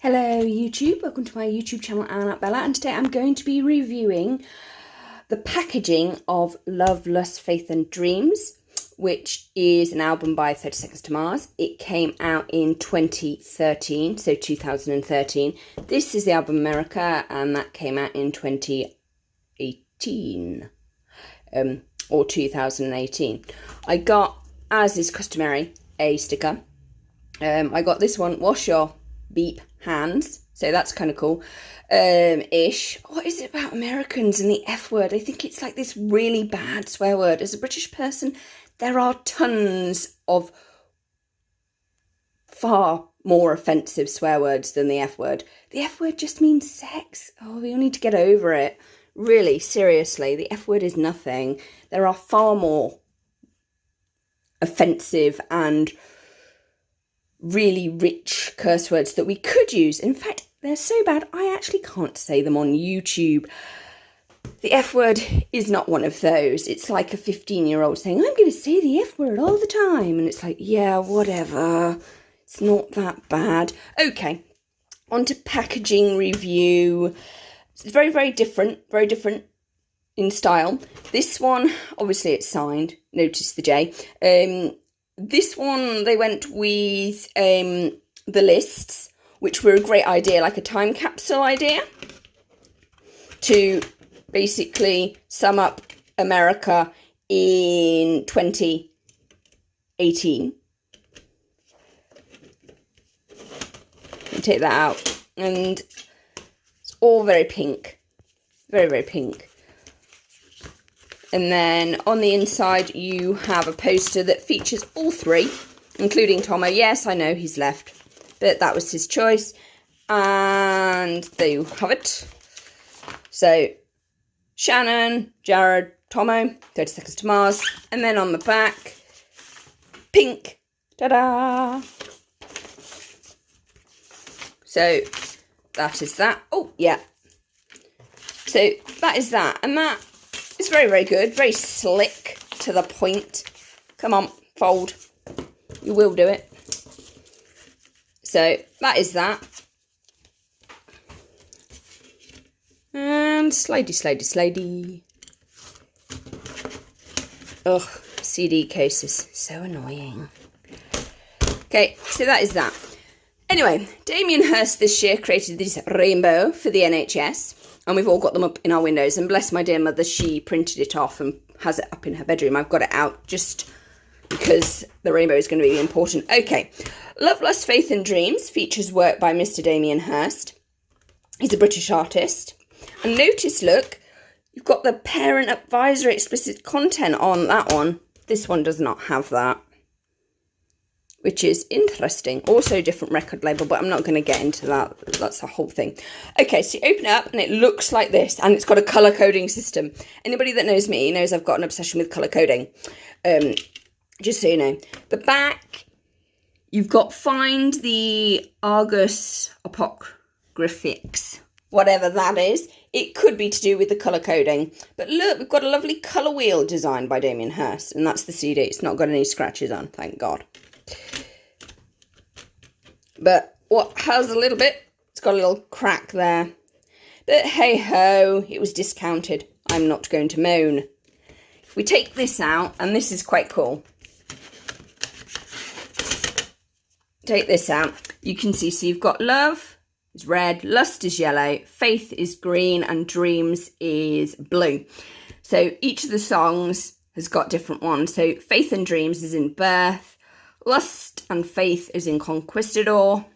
Hello YouTube, welcome to my YouTube channel Bella, and today I'm going to be reviewing the packaging of Love, Lust, Faith and Dreams, which is an album by 30 Seconds to Mars. It came out in 2013, so 2013. This is the album America, and that came out in 2018, or 2018. I got, as is customary, a sticker. I got this one, wash your beep hands, so that's kind of cool ish. What is it about Americans and the F word? I think it's like this really bad swear word. As a British person, there are tons of far more offensive swear words than the F word. The F word just means sex. Oh, we all need to get over it. Really, seriously, the F word is nothing. There are far more offensive and really rich curse words that we could use. In fact, they're so bad I actually can't say them on YouTube. The F word is not one of those. It's like a 15-year-old saying, I'm going to say the F word all the time. And it's like, yeah, whatever. It's not that bad. Okay, on to packaging review. It's very, very different in style. This one, obviously it's signed. Notice the J. This one, they went with the lists, which were a great idea, like a time capsule idea, to basically sum up America in 2018. Take that out, and it's all very pink, very, very pink. And then on the inside, you have a poster that features all three, including Tomo. Yes, I know he's left, but that was his choice. And there you have it. So, Shannon, Jared, Tomo, 30 Seconds to Mars. And then on the back, pink. Ta-da! So, that is that. Oh, yeah. So, that is that. And that is very, very good. Very slick, to the point. Come on, fold. You will do it. So, that is that. And slidey, slidey, slidey. Ugh, CD cases. So annoying. Okay, so that is that. Anyway, Damien Hirst this year created this rainbow for the NHS. And we've all got them up in our windows. And bless my dear mother, she printed it off and has it up in her bedroom. I've got it out just because the rainbow is going to be important. Okay. Love, Lust, Faith and Dreams features work by Mr. Damien Hirst. He's a British artist. And notice, look, you've got the parent advisory explicit content on that one. This one does not have that, which is interesting. Also a different record label, but I'm not going to get into that. That's the whole thing. Okay, so you open it up and it looks like this, and it's got a colour coding system. Anybody that knows me knows I've got an obsession with colour coding. Just so you know. The back, you've got Find the Argus Apocryphics, whatever that is. It could be to do with the colour coding. But look, we've got a lovely colour wheel designed by Damien Hirst, and that's the CD. It's not got any scratches on, thank God. But what has a little bit, it's got a little crack there. But hey ho, it was discounted. I'm not going to moan. If we take this out, and this is quite cool. Take this out, you can see, so you've got Love is red, Lust is yellow, Faith is green, and Dreams is blue. So each of the songs has got different ones. So Faith and Dreams is in Birth, Lust and Faith is in Conquistador,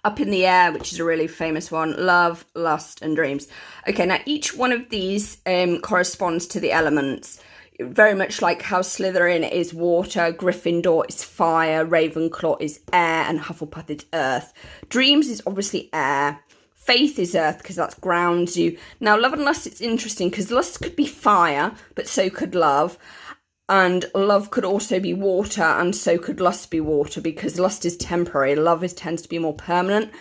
Up in the Air, which is a really famous one, Love, Lust and Dreams. Okay, now each one of these corresponds to the elements. Very much like how Slytherin is water, Gryffindor is fire, Ravenclaw is air, and Hufflepuff is earth. Dreams is obviously air. Faith is earth, because that grounds you. Now, Love and Lust, it's interesting, because Lust could be fire, but so could Love. And Love could also be water, and so could Lust be water, because Lust is temporary. Love tends to be more permanent.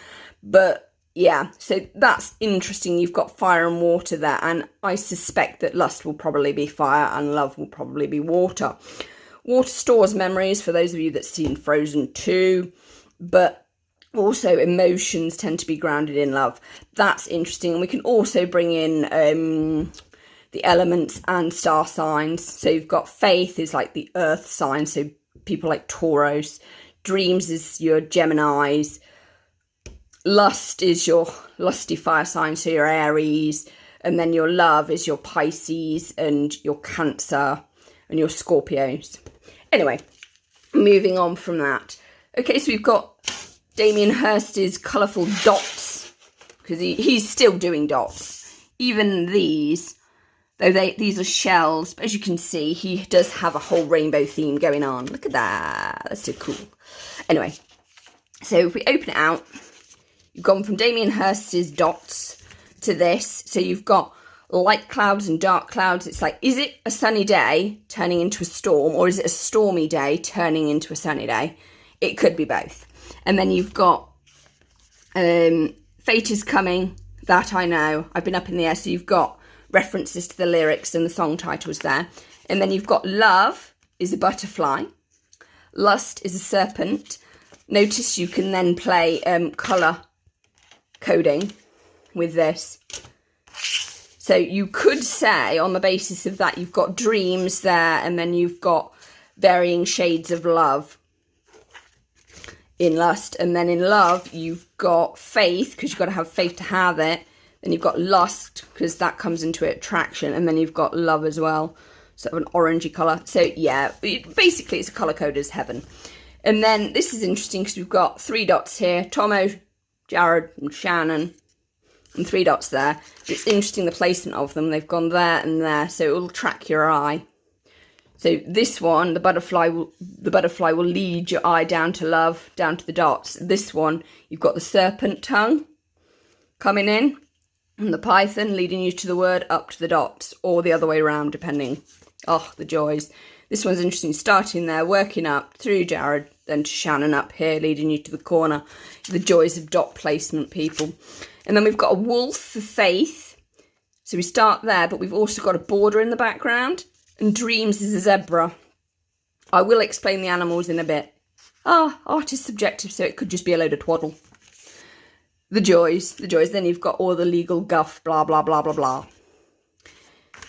But yeah, so that's interesting. You've got fire and water there, and I suspect that Lust will probably be fire and Love will probably be water. Water stores memories, for those of you that's seen Frozen 2, but Also, emotions tend to be grounded in love. That's interesting. And we can also bring in the elements and star signs. So you've got faith is like the earth sign, so people like Tauros. Dreams is your Geminis. Lust is your lusty fire sign, so your Aries. And then your love is your Pisces and your Cancer and your Scorpios. Anyway, moving on from that. Okay, so we've got Damien Hirst's colourful dots, because he's still doing dots. Even these, though these are shells, but as you can see, he does have a whole rainbow theme going on. Look at that. That's so cool. Anyway, so if we open it out, you've gone from Damien Hirst's dots to this. So you've got light clouds and dark clouds. It's like, is it a sunny day turning into a storm, or is it a stormy day turning into a sunny day? It could be both. And then you've got Fate is Coming, that I know. I've been up in the air, so you've got references to the lyrics and the song titles there. And then you've got Love is a butterfly. Lust is a serpent. Notice you can then play colour coding with this. So you could say, on the basis of that, you've got dreams there, and then you've got varying shades of love in lust. And then in love, you've got faith, because you've got to have faith to have it. Then you've got lust, because that comes into it, attraction. And then you've got love as well, sort of an orangey colour. So yeah, basically it's a colour code as heaven. And then this is interesting, because we've got 3 dots here. Tomo, Jared and Shannon. And 3 dots there. It's interesting the placement of them. They've gone there and there, so it will track your eye. So this one, the butterfly will lead your eye down to love, down to the dots. This one, you've got the serpent tongue coming in, and the python leading you to the word up to the dots, or the other way around, depending. Oh, the joys. This one's interesting, starting there, working up through Jared, then to Shannon up here, leading you to the corner. The joys of dot placement, people. And then we've got a wolf for faith. So we start there, but we've also got a border in the background. And dreams is a zebra. I will explain the animals in a bit. Art is subjective, so it could just be a load of twaddle. The joys. Then you've got all the legal guff, blah, blah, blah, blah, blah.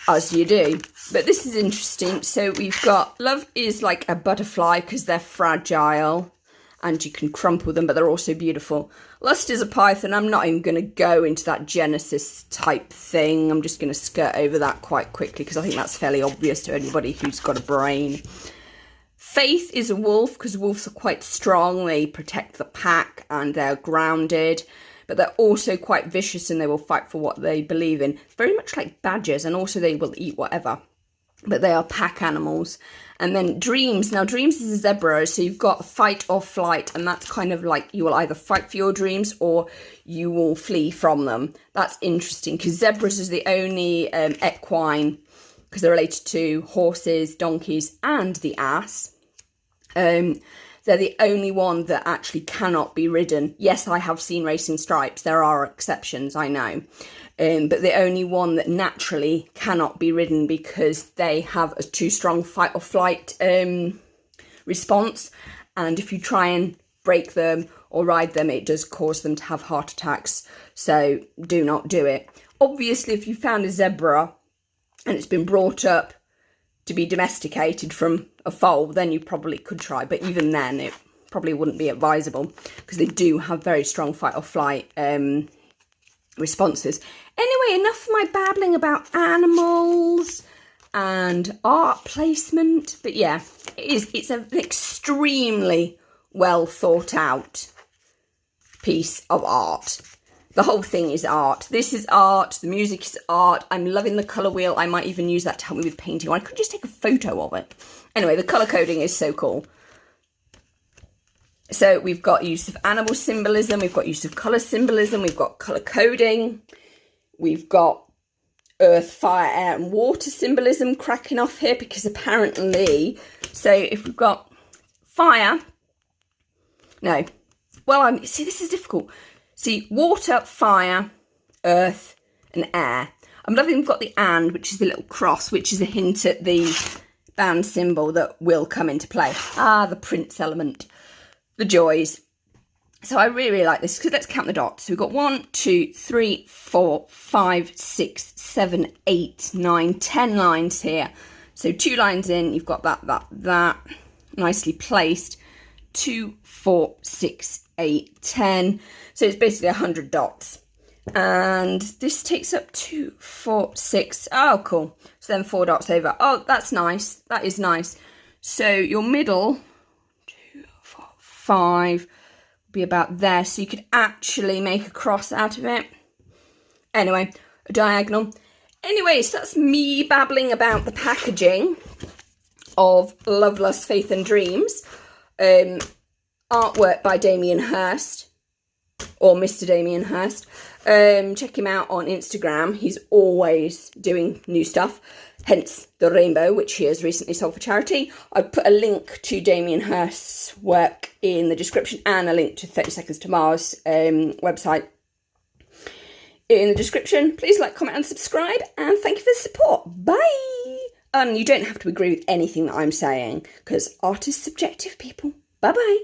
As you do. But this is interesting. So we've got, love is like a butterfly, because they're fragile. And you can crumple them, but they're also beautiful. Lust is a python. I'm not even going to go into that Genesis type thing. I'm just going to skirt over that quite quickly, because I think that's fairly obvious to anybody who's got a brain. Faith is a wolf, because wolves are quite strong. They protect the pack and they're grounded. But they're also quite vicious, and they will fight for what they believe in. Very much like badgers, and also they will eat whatever. But they are pack animals. And then dreams. Now, dreams is a zebra, so you've got fight or flight, and that's kind of like you will either fight for your dreams or you will flee from them. That's interesting, because zebras is the only equine, because they're related to horses, donkeys, and the ass. They're the only one that actually cannot be ridden. Yes, I have seen racing stripes. There are exceptions, I know. But the only one that naturally cannot be ridden, because they have a too strong fight or flight response. And if you try and break them or ride them, it does cause them to have heart attacks. So do not do it. Obviously, if you found a zebra and it's been brought up to be domesticated from a foal, then you probably could try. But even then, it probably wouldn't be advisable, because they do have very strong fight or flight responses. Anyway, enough of my babbling about animals and art placement. But yeah, it's an extremely well thought out piece of art. The whole thing is art. This is art. The music is art. I'm loving the colour wheel. I might even use that to help me with painting. Or I could just take a photo of it. Anyway, the colour coding is so cool. So we've got use of animal symbolism. We've got use of colour symbolism. We've got colour coding. We've got earth, fire, air and water symbolism cracking off here, because apparently, so if we've got fire, no, well, see, this is difficult. See, water, fire, earth and air. I'm loving we've got the and, which is the little cross, which is a hint at the band symbol that will come into play. Ah, the Prince element. The joys. So I really, really like this, because let's count the dots. So we've got 1, 2, 3, 4, 5, 6, 7, 8, 9, 10 lines here. So 2 lines in, you've got that, nicely placed. 2, 4, 6, 8, 10. So it's basically 100 dots. And this takes up 2, 4, 6. Oh, cool. So then 4 dots over. Oh, that's nice. That is nice. So your middle, 2, 4, 5, be about there. So you could actually make a cross out of it. Anyway, a diagonal. Anyway, so that's me babbling about the packaging of Love, Lust, Faith and Dreams. Artwork by Damien Hirst, or Mr. Damien Hirst. Check him out on Instagram. He's always doing new stuff, hence the rainbow, which he has recently sold for charity. I've put a link to Damien Hirst's work in the description, and a link to 30 Seconds to Mars website in the description. Please like, comment and subscribe, and thank you for the support. Bye! And you don't have to agree with anything that I'm saying, because art is subjective, people. Bye-bye.